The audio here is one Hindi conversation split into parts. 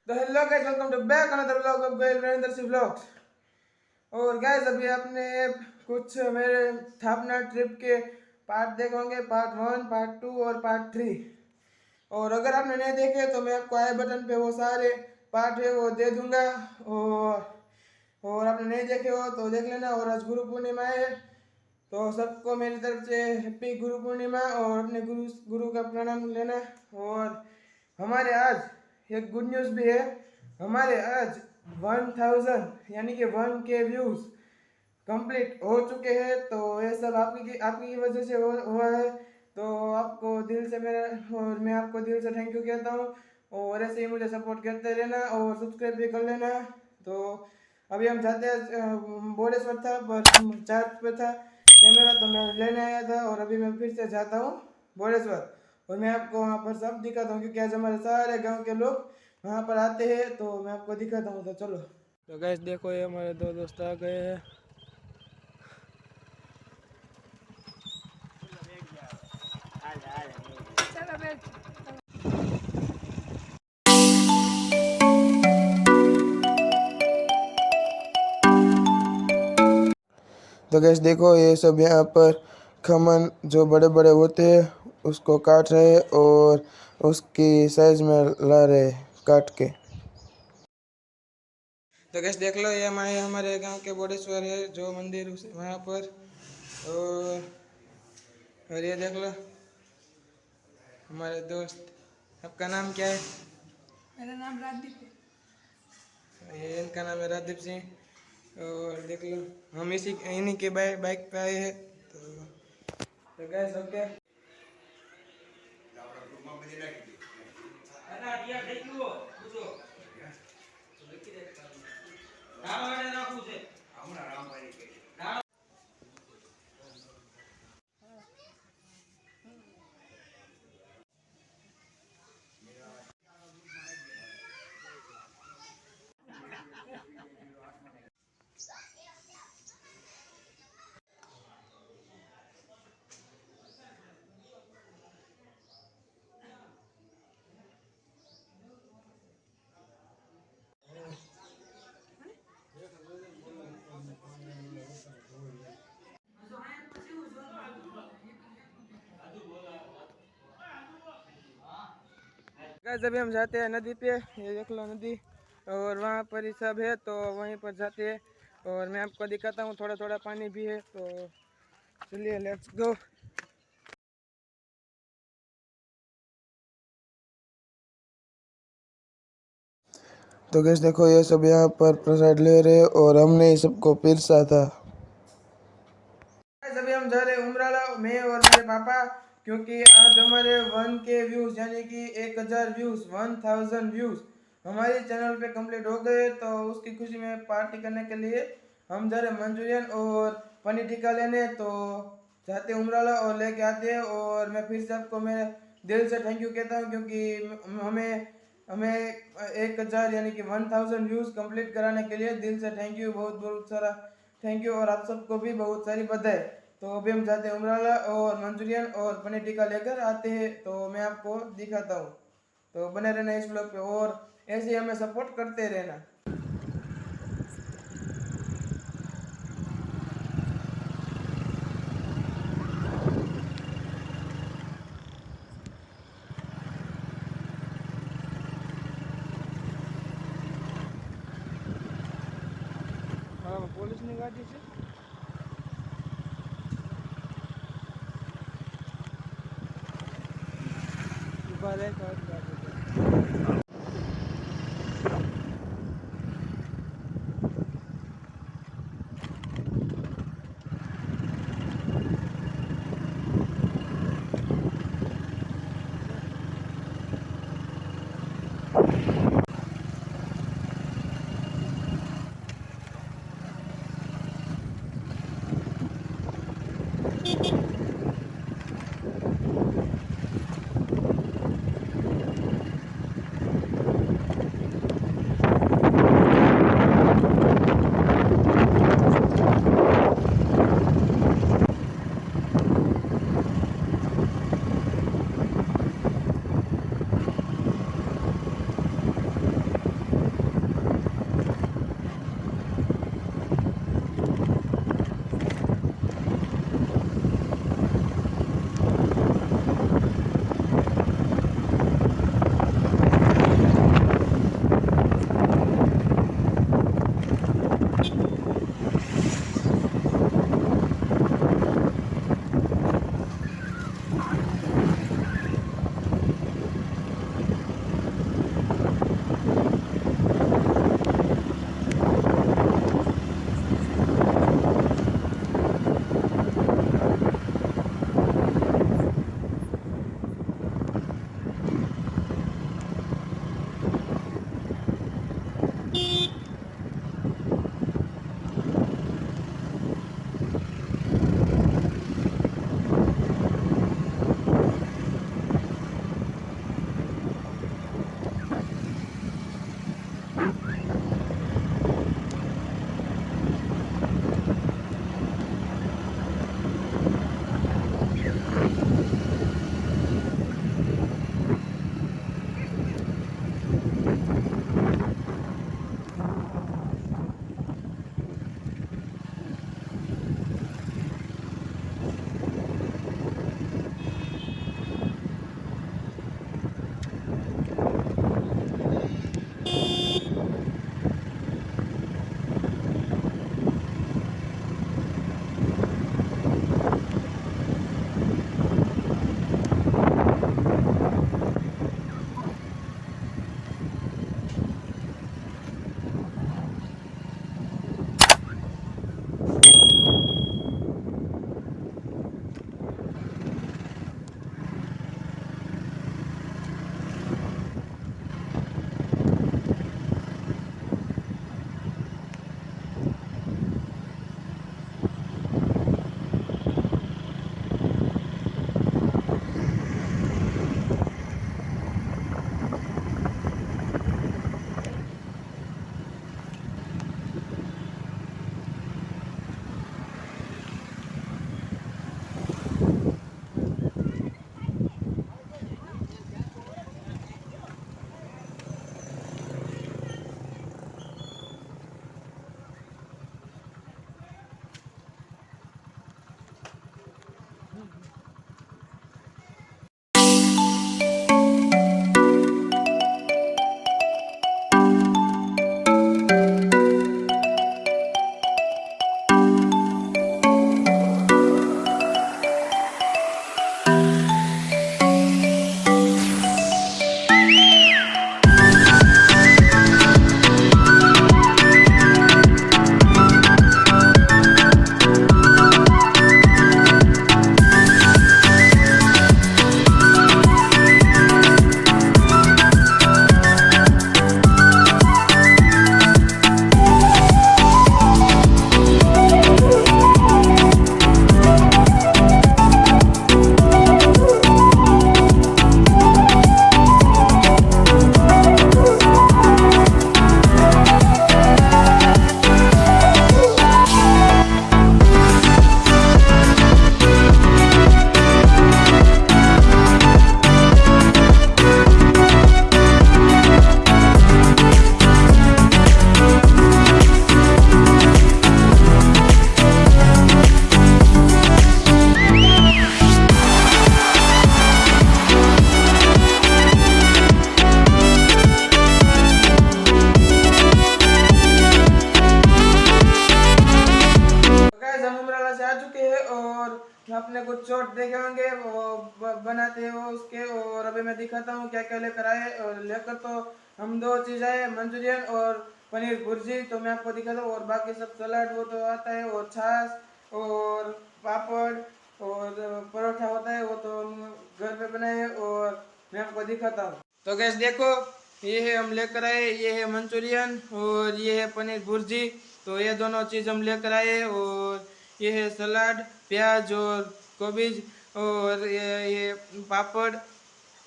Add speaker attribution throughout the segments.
Speaker 1: तो hello guys, welcome to back another vlog of guys Virendra Singh vlogs. और गाइस अभी आपने कुछ मेरे स्थापना ट्रिप के पार्ट देखे होंगे, पार्ट 1, पार्ट 2 और पार्ट 3। और अगर आपने नहीं देखे तो मैं आपको आई बटन पे वो सारे पार्ट है वो दे दूंगा। और आपने नहीं देखे हो तो देख लेना। और आज गुरु पूर्णिमा है तो सबको मेरी तरफ से हैप्पी गुरु पूर्णिमा और अपने गुरु गुरु का प्रणाम लेना। और हमारे आज एक गुड न्यूज़ भी है। हमारे आज 1000 यानी कि 1K व्यूज़ कंप्लीट हो चुके हैं। तो ये सब आपकी वजह से हुआ है। तो आपको दिल से मेरा और मैं आपको दिल से थैंक यू कहता हूँ। और ऐसे ही मुझे सपोर्ट करते रहना और सब्सक्राइब भी कर लेना। तो अभी हम जाते हैं, बोडेश्वर था पर चार्ज पे था कैमरा तो मैं लेने आया था और अभी मैं फिर से जाता हूँ बोडेश्वर। और मैं आपको वहाँ पर सब दिखाता हूँ क्योंकि आज हमारे सारे गांव के लोग वहाँ पर आते हैं तो मैं आपको दिखाता हूँ। तो चलो। तो गैस देखो, ये हमारे दो दोस्त आ गए हैं। तो गैस देखो, ये सब यहाँ पर खमन जो बड़े बड़े होते हैं उसको काट रहे हैं और उसकी साइज में ला रहे हैं काट के। तो गैस देख लो, ये हमारे गांव के बोडेश्वर है जो मंदिर वहाँ पर। और ये देख लो हमारे दोस्त। आपका नाम क्या है?
Speaker 2: मेरा नाम राजदीप है।
Speaker 1: ये इनका नाम है राजदीप सिंह। और देख लो हम इन्हीं के बाइक पे आए हैं। तो गैस ओके। गाइस अभी हम जाते हैं नदी पे, ये देख लो नदी। और वहाँ पर ही सब है तो वहीं पर जाते हैं। और मैं आपको दिखाता हूँ, थोड़ा थोड़ा पानी भी है। तो चलिए लेट्स गो। तो गैस देखो, ये सब यहाँ पर प्रसाद ले रहे हैं और हमने ही सबको पिरसा था। अभी हम जा रहे हैं उमराला, मैं और मेरे पापा। क्योंकि आज हमारे 1K व्यूज यानी कि 1000 व्यूज 1000 व्यूज हमारे चैनल पे कंप्लीट हो गए। तो उसकी खुशी में पार्टी करने के लिए हम जा रहे हैं मंचूरियन और पनीर टिक्का लेने। तो जाते हैं उमराला और लेके आते हैं। और मैं फिर से आपको मेरे दिल से थैंक यू कहता हूँ क्योंकि हमें हमें 1000 यानी कि 1000 व्यूज कंप्लीट कराने के लिए दिल से थैंक यू, बहुत बहुत सारा थैंक यू। और आप सबको भी बहुत सारी बधाई। तो अभी हम जाते हैं उमराला और मंचूरियन और पनीर टिक्का लेकर आते हैं। तो मैं आपको दिखाता हूँ। तो बने रहना इस ब्लॉग पे और ऐसे ही हमें सपोर्ट करते रहना। हाँ, पुलिस ने गाड़ी से ऊपर है गाड़ी। आपने कुछ शॉर्ट देखे होंगे वो बनाते हो उसके। और अभी मैं दिखाता हूँ क्या क्या लेकर आए। और लेकर तो हम दो चीज़ आए, मंचूरियन और पनीर भुर्जी, तो मैं आपको दिखाता हूँ। और बाकी सब सलाद वो तो आता है, और छाछ और पापड़ और परोठा होता है, वो तो हम घर पे बनाए। और मैं आपको दिखाता हूँ। तो गैस देखो, ये है हम लेकर आए, ये है मंचूरियन और ये है पनीर भुर्जी। तो ये दोनों चीज़ हम लेकर आए। और ये है सलाद, प्याज और कोबीज, और ये पापड़,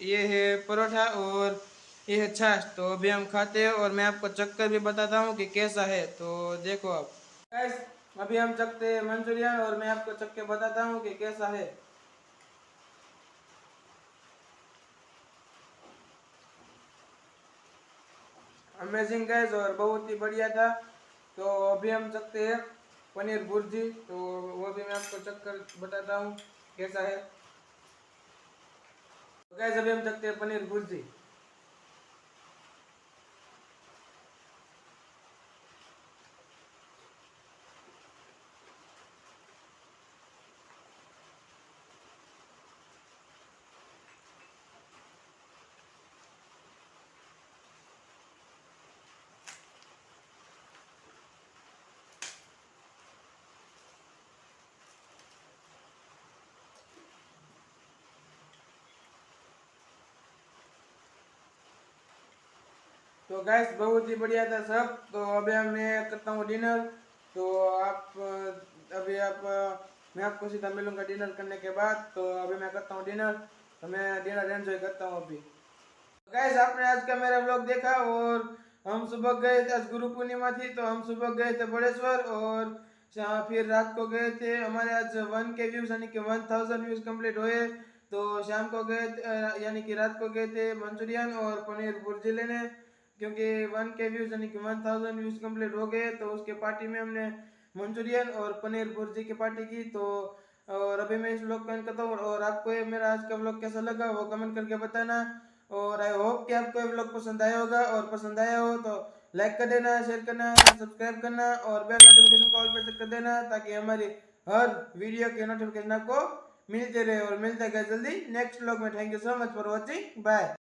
Speaker 1: ये है परोठा और ये है छाछ। तो अभी हम खाते हैं और मैं आपको चखकर भी बताता हूँ कि कैसा है। तो देखो आप गाइस, अभी हम चखते हैं मंचूरियन और मैं आपको चख के बताता हूँ कि कैसा है। अमेजिंग गाइस, और बहुत ही बढ़िया था। तो अभी हम चखते हैं पनीर भुर्जी, तो वो भी मैं आपको चख कर बताता हूँ कैसा है। तो गाइस अभी हम चखते हैं पनीर भुर्जी। तो गैस बहुत ही बढ़िया था सब। तो अभी मैं करता हूँ डिनर। तो आप अभी आप मैं आपको सीधा मिलूंगा डिनर करने के बाद। तो अभी मैं करता हूँ डिनर, तो मैं डिनर एंजॉय करता हूँ अभी। गैस आपने आज का मेरा व्लॉग देखा। और हम सुबह गए थे, आज गुरु पूर्णिमा थी, तो हम सुबह गए थे बड़ेश्वर। और फिर रात को गए थे, हमारे आज 1K व्यूज यानी कि 1000 व्यूज कंप्लीट हुए। तो शाम को गए यानी कि रात को गए थे मंचूरियन और पनीर भुर्जी लेने, क्योंकि 1K व्यूज यानी कि 1000 व्यूज कंप्लीट हो गए। तो उसके पार्टी में हमने मंचूरियन और पनीर भुर्जी की पार्टी की। तो और अभी मैं इस व्लॉग को एंड करता हूँ। और आपको ये मेरा आज का व्लॉग कैसा लगा वो कमेंट करके बताना। और आई होप कि आपको ये व्लॉग पसंद आया होगा, और पसंद आया हो तो लाइक कर देना, शेयर करना, सब्सक्राइब करना और बेल नोटिफिकेशन को ऑल पे कर देना, ताकि हमारी हर वीडियो के नोटिफिकेशन आपको मिलते रहे। और मिलते हैं जल्दी नेक्स्ट व्लॉग में। Thank you so much for watching, bye.